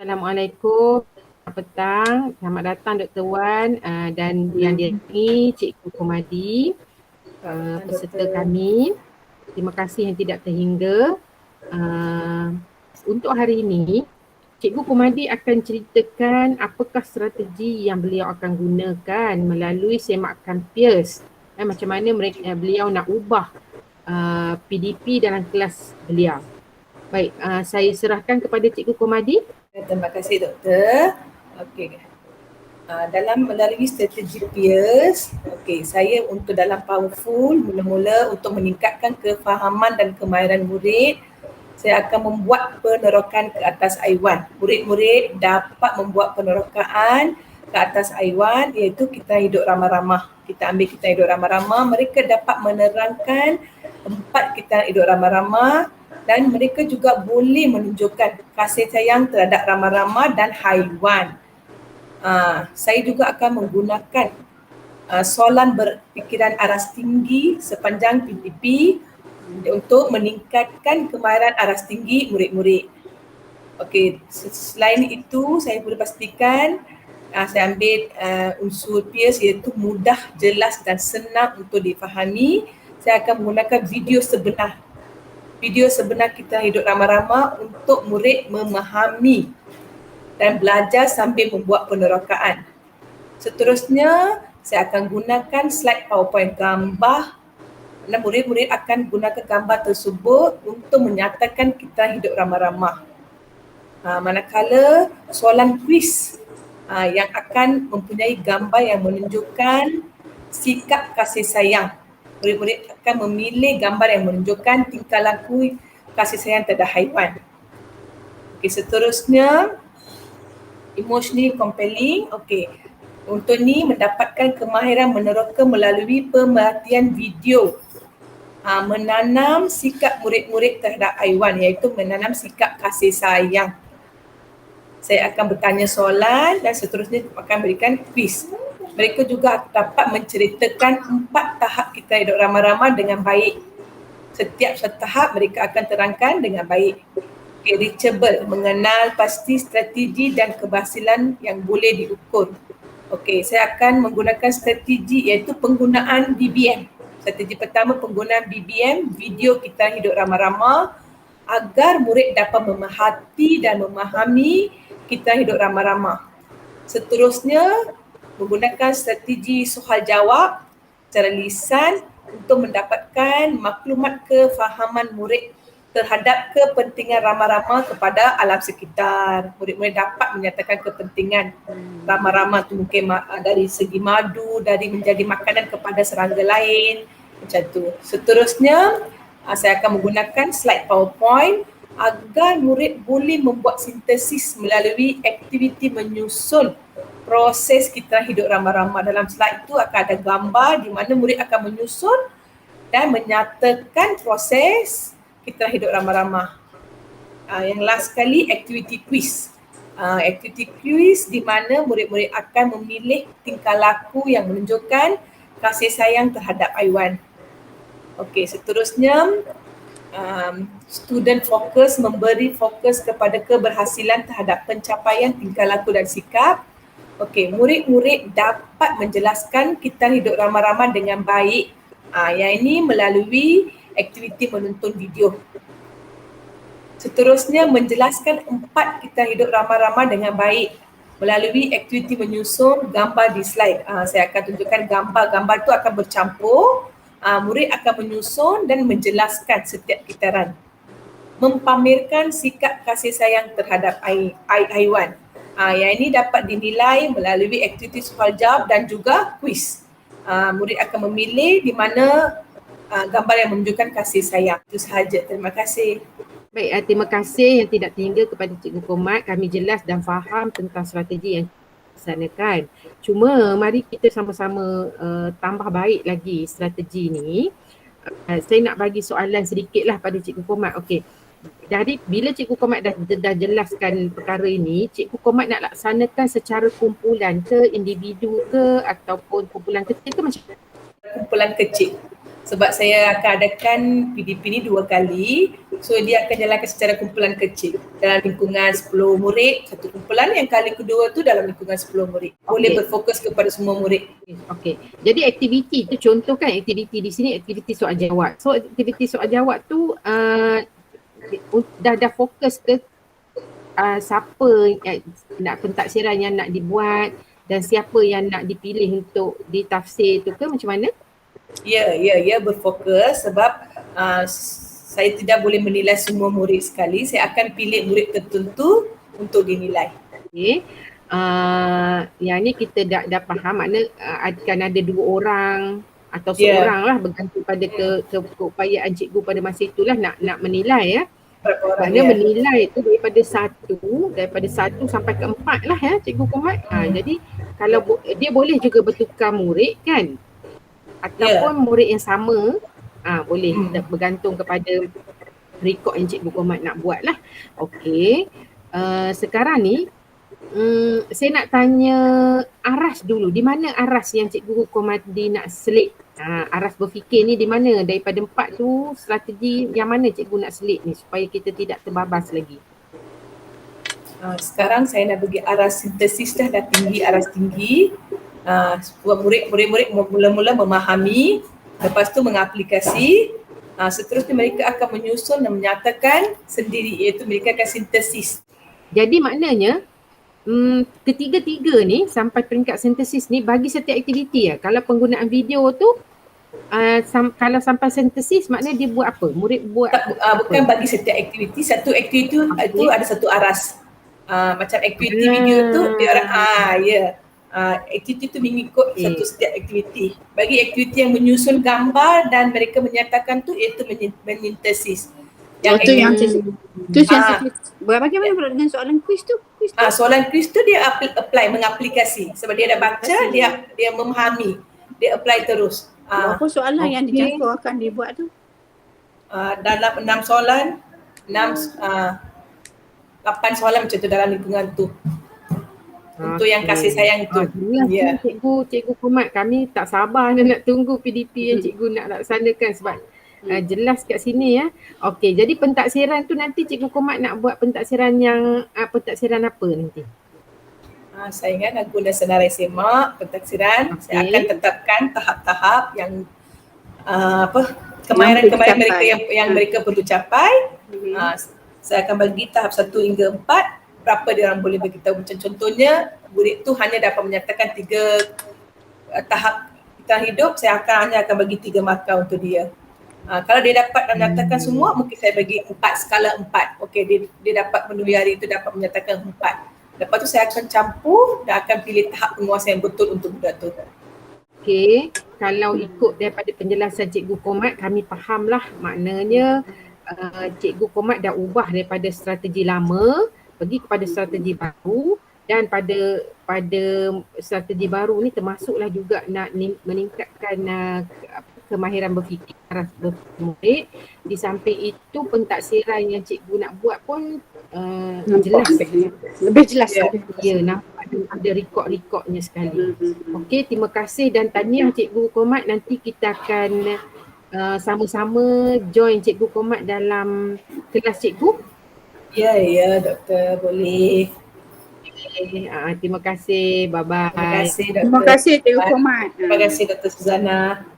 Assalamualaikum. Selamat petang. Selamat datang Dr. Wan dan yang diayomi Cikgu Komadi, peserta kami. Terima kasih yang tidak terhingga. Untuk hari ini, Cikgu Komadi akan ceritakan apakah strategi yang beliau akan gunakan melalui semakan peers. Macam mana beliau nak ubah PDP dalam kelas beliau. Baik, saya serahkan kepada Cikgu Komadi. Terima kasih doktor. Okey. Dalam melalui strategi peers, saya untuk dalam powerful mula-mula untuk meningkatkan kefahaman dan kemahiran murid, saya akan membuat penerokan ke atas I1. Murid-murid dapat membuat penerokaan ke atas I1 iaitu kita hidup ramah-ramah. Kita ambil kita hidup ramah-ramah, mereka dapat menerangkan tempat kita hidup ramah-ramah dan mereka juga boleh menunjukkan kasih sayang terhadap ramah-ramah dan haiwan. Saya juga akan menggunakan soalan berfikiran aras tinggi sepanjang PDP untuk meningkatkan kemahiran aras tinggi murid-murid. Okey, selain itu saya boleh pastikan saya ambil unsur peers iaitu mudah, jelas dan senang untuk difahami. Saya akan menggunakan video sebenar. Video sebenar kita hidup ramah-ramah untuk murid memahami dan belajar sambil membuat penerokaan. Seterusnya, saya akan gunakan slide PowerPoint gambar dan murid-murid akan gunakan gambar tersebut untuk menyatakan kita hidup ramah-ramah. Manakala soalan kuis yang akan mempunyai gambar yang menunjukkan sikap kasih sayang. Murid-murid akan memilih gambar yang menunjukkan tingkah laku kasih sayang terhadap haiwan. Okey, seterusnya emotionally compelling. Okey, untuk ni mendapatkan kemahiran meneroka melalui pemerhatian video. Menanam sikap murid-murid terhadap haiwan iaitu menanam sikap kasih sayang. Saya akan bertanya soalan dan seterusnya akan berikan kuis. Mereka juga dapat menceritakan 4 tahap kita hidup ramah-ramah dengan baik. Setiap satu tahap mereka akan terangkan dengan baik. Okay, reachable, mengenal pasti strategi dan keberhasilan yang boleh diukur. Okey, saya akan menggunakan strategi iaitu penggunaan BBM. Strategi pertama penggunaan BBM, video kita hidup ramah-ramah agar murid dapat memerhati dan memahami kita hidup ramah-ramah. Seterusnya, menggunakan strategi soal jawab secara lisan untuk mendapatkan maklumat kefahaman murid terhadap kepentingan ramah-ramah kepada alam sekitar. Murid-murid dapat menyatakan kepentingan ramah-ramah itu mungkin dari segi madu, dari menjadi makanan kepada serangga lain, macam tu. Seterusnya, saya akan menggunakan slide PowerPoint agar murid boleh membuat sintesis melalui aktiviti menyusun proses kita hidup ramah-ramah. Dalam slide itu akan ada gambar di mana murid akan menyusun dan menyatakan proses kita hidup ramah-ramah. Yang last sekali, aktiviti quiz. Aktiviti quiz di mana murid-murid akan memilih tingkah laku yang menunjukkan kasih sayang terhadap haiwan. Okey, seterusnya student fokus, memberi fokus kepada keberhasilan terhadap pencapaian tingkah laku dan sikap. Okey, murid-murid dapat menjelaskan kita hidup ramah-ramah dengan baik. Yang ini melalui aktiviti menonton video. Seterusnya, menjelaskan 4 kita hidup ramah-ramah dengan baik melalui aktiviti menyusun gambar di slide. Saya akan tunjukkan gambar-gambar itu akan bercampur. Murid akan menyusun dan menjelaskan setiap kitaran. Mempamerkan sikap kasih sayang terhadap haiwan. Yang ini dapat dinilai melalui aktiviti soal jawab dan juga kuis. Murid akan memilih di mana gambar yang menunjukkan kasih sayang. Itu sahaja. Terima kasih. Baik, terima kasih yang tidak terhingga kepada Cikgu Komat. Kami jelas dan faham tentang strategi yang dilaksanakan. Cuma mari kita sama-sama tambah baik lagi strategi ni. Saya nak bagi soalan sedikitlah pada Cikgu Komat. Okey. Jadi bila Cikgu Komat dah jelaskan perkara ini, Cikgu Komat nak laksanakan secara kumpulan ke individu ke ataupun kumpulan kecil ke macam mana? Kumpulan kecil. Sebab saya akan adakan PDP ni 2 kali. So dia akan jalankan secara kumpulan kecil dalam lingkungan 10 murid satu kumpulan, yang kali kedua tu dalam lingkungan 10 murid. Boleh berfokus kepada semua murid. Okey. Jadi aktiviti tu, contoh kan aktiviti di sini aktiviti soal jawab. So aktiviti soal jawab tu dah fokus ke siapa nak pentaksiran yang nak dibuat dan siapa yang nak dipilih untuk ditafsir tu ke macam mana? Ya, berfokus sebab saya tidak boleh menilai semua murid sekali. Saya akan pilih murid tertentu untuk dinilai. Okey. Yang ni kita dah faham, makna akan ada 2 orang atau seorang lah, bergantung pada keupayaan cikgu pada masa itulah nak menilai ya. Maknanya menilai tu daripada 1 sampai ke 4 lah ya Cikgu Komat. Jadi kalau dia boleh juga bertukar murid kan, ataupun murid yang sama, boleh bergantung kepada rekod yang Cikgu Komat nak buat lah. Okey, sekarang ni saya nak tanya aras dulu. Di mana aras yang Cikgu Komadi nak selit? Aras berfikir ni di mana? Daripada 4 tu strategi yang mana Cikgu nak selit ni supaya kita tidak terbabas lagi? Sekarang saya nak bagi aras sintesis dah tinggi, aras tinggi. Buat murid-murid mula-mula memahami, lepas tu mengaplikasi, seterusnya mereka akan menyusun dan menyatakan sendiri, iaitu mereka akan sintesis. Jadi maknanya ketiga-tiga ni sampai peringkat sintesis ni bagi setiap aktiviti ya. Kalau penggunaan video tu kalau sampai sintesis maknanya dia buat apa? Murid buat bukan bagi setiap aktiviti, satu aktiviti itu ada satu aras. Macam aktiviti video tu dia orang aktiviti tu mengikut setiap aktiviti. Bagi aktiviti yang menyusun gambar dan mereka menyatakan tu, iaitu menyintesis. Yang bagaimana pula dengan soalan kuis tu? Soalan kuis tu dia apply, mengaplikasi. Sebab dia dah baca, dia memahami, dia apply terus. Apa soalan yang dijangkau akan dibuat tu? Dalam 6 soalan, 8 soalan macam tu dalam lingkungan tu. Untuk yang kasih sayang tu. Cikgu Komat, kami tak sabar nak tunggu PDP yang Cikgu nak laksanakan sebab jelas kat sini ya. Okey, jadi pentaksiran tu nanti Cikgu Komat nak buat pentaksiran yang pentaksiran apa nanti? Saingan lagu dan senarai semak, pentaksiran. Saya akan tetapkan tahap-tahap yang kemahiran mereka yang mereka perlu capai. Saya akan bagi tahap 1 hingga 4, berapa dia orang boleh beritahu. Macam contohnya, murid tu hanya dapat menyatakan 3 tahap kita hidup, saya hanya akan bagi 3 markah untuk dia. Kalau dia dapat menyatakan semua, mungkin saya bagi 4, skala 4. Okey, dia dapat menulis hari itu, dapat menyatakan 4. Lepas tu saya akan campur dan akan pilih tahap penguasaan yang betul untuk budak tu. Okey, kalau ikut daripada penjelasan Cikgu Komat, kami fahamlah maknanya Cikgu Komat dah ubah daripada strategi lama pergi kepada strategi baru, dan pada strategi baru ni termasuklah juga nak meningkatkan kemahiran berfikir murid. Di samping itu pentaksiran yang cikgu nak buat pun jelas, lebih jelas. Ya, nampak ada rekod-rekodnya sekali. Okey, terima kasih dan tahniah Cikgu Komat. Nanti kita akan sama-sama join Cikgu Komat dalam kelas cikgu. Ya, doktor, boleh. Terima kasih. Bye-bye. Terima kasih, doktor. Terima kasih Cikgu Komat. Terima kasih, Dr. Suzana.